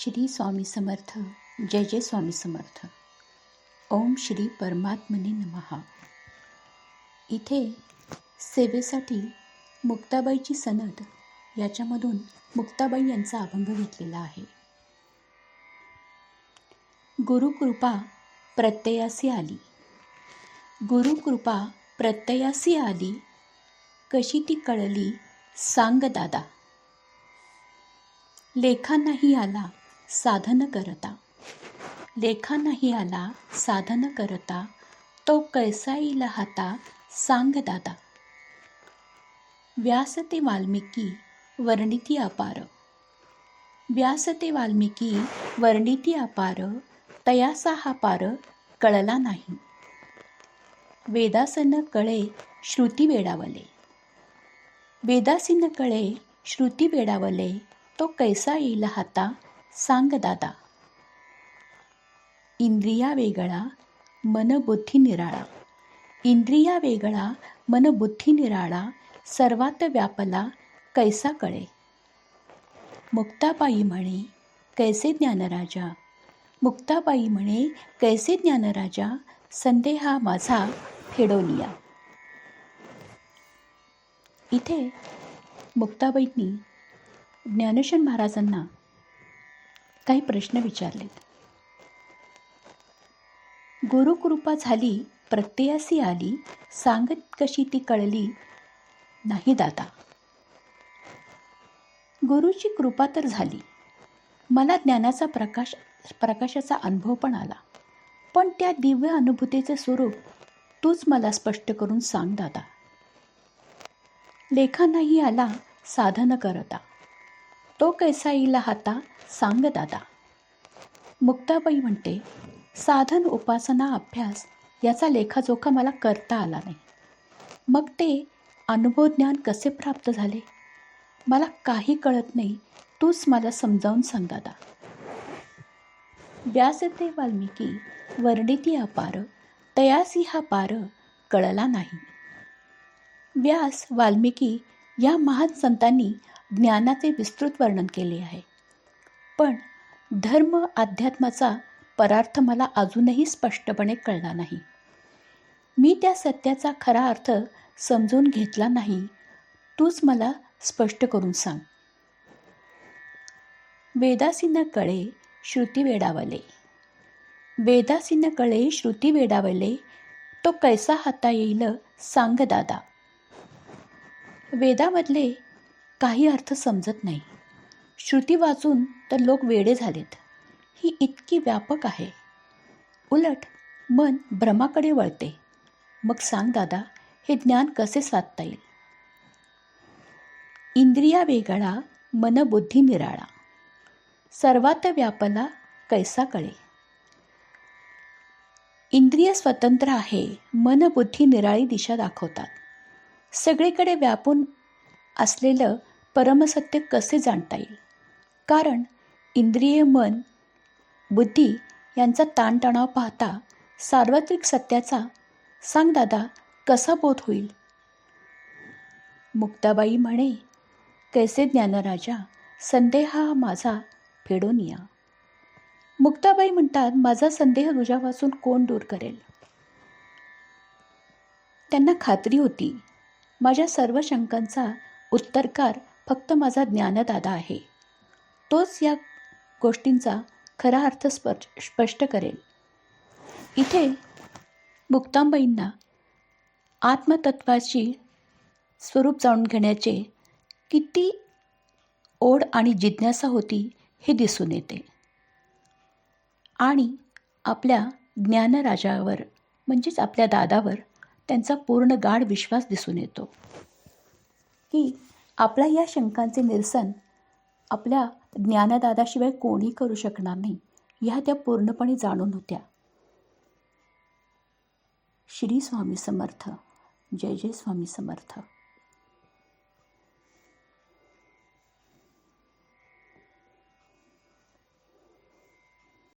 श्री स्वामी समर्थ. जय जय स्वामी समर्थ. ओम श्री परमात्मने नमः. इथे सेवेसाठी मुक्ताबाईची सनद याच्यामधून मुक्ताबाई यांचा अभंग घेतलेला आहे. गुरुकृपा प्रत्ययासी आली, गुरुकृपा प्रत्ययासी आली, कशी ती कळली सांग दादा. लेखा नाही आला साधन करता, लेखा नाही आला साधन करता, तो कैसा येईल हाता सांग दादा. व्यास ते वाल्मिकी वर्णिती अपार, व्यास ते वाल्मिकी वर्णिती अपार, तयासा हा पार कळला नाही. वेदासन कळे श्रुती वेडावले, वेदासीन कळे श्रुती वेडावले, तो कैसा येईल हाता सांग दादा. इंद्रिया वेगळा मन बुद्धी निराळा, इंद्रिया वेगळा मन बुद्धी निराळा, सर्वात व्यापला कैसा कळे. मुक्ताबाई म्हणे कैसे ज्ञानराजा, मुक्ताबाई म्हणे कैसे ज्ञानराजा, संदेहा माझा फेडोनिया. इथे मुक्ताबाईंनी ज्ञानेश्वर महाराजांना काही प्रश्न विचारलेत. गुरुकृपा झाली प्रत्ययासी आली, सांगत कशी ती कळली नाही दादा. गुरुची कृपा तर झाली, मला ज्ञानाचा प्रकाशाचा अनुभव पण आला, पण त्या दिव्य अनुभूतीचे स्वरूप तूच मला स्पष्ट करून सांग दादा. लेखा नाही आला साधन करता, तो कैसा येईल हाता सांग दादा. मुक्ताबाई म्हणते साधन उपासना अभ्यास याचा लेखाजोखा मला करता आला नाही, मग ते अनुभव ज्ञान कसे प्राप्त झाले मला काही कळत नाही, तूच मला समजावून सांग दादा. व्यास ते वाल्मिकी वर्णिती अपार, तयासी हा पार कळला नाही. व्यास वाल्मिकी या महान संतांनी ज्ञानाचे विस्तृत वर्णन केले आहे, पण धर्म अध्यात्माचा परार्थ मला अजूनही स्पष्टपणे कळला नाही. मी त्या सत्याचा खरा अर्थ समजून घेतला नाही, तूच मला स्पष्ट करून सांग. वेदासीन कळे श्रुती वेडावले, वेदासीन कळे श्रुती वेडावले, तो कैसा हाता येईल सांग दादा. वेदामधले काही अर्थ समजत नाही, श्रुती वाचून तर लोक वेडे झालेत. ही इतकी व्यापक आहे, उलट मन भ्रमाकडे वळते. मग सांग दादा हे ज्ञान कसे साधता येईल. इंद्रिया वेगळा मन बुद्धी निराळा, सर्वात व्यापला कैसा कळे. इंद्रिय स्वतंत्र आहे, मन बुद्धी निराळी दिशा दाखवतात. सगळीकडे व्यापून असलेलं परमसत्य कसे जाणता येईल, कारण इंद्रिय मन बुद्धी यांचा ताणतणाव पाहता सार्वत्रिक सत्याचा सांग दादा कसा बोध होईल. मुक्ताबाई म्हणे कैसे ज्ञानराजा, संदेहा माझा फेडोनिया. मुक्ताबाई म्हणतात माझा संदेह तुझ्यापासून कोण दूर करेल. त्यांना खात्री होती माझ्या सर्व शंकांचा उत्तरकार फक्त माझा ज्ञानदादा आहे, तोच या गोष्टींचा खरा अर्थ स्पष्ट करेल. इथे मुक्ताबाईंना आत्मतत्वाची स्वरूप जाणून घेण्याचे किती ओढ आणि जिज्ञासा होती हे दिसून येते. आणि आपल्या ज्ञानराजावर म्हणजेच आपल्या दादावर त्यांचा पूर्ण गाढ विश्वास दिसून येतो की आपल्या या शंकांचे निरसन आपल्या ज्ञानदादाशिवाय कोणी करू शकणार नाही, ह्या त्या पूर्णपणे जाणून होत्या. श्री स्वामी समर्थ. जय जय स्वामी समर्थ.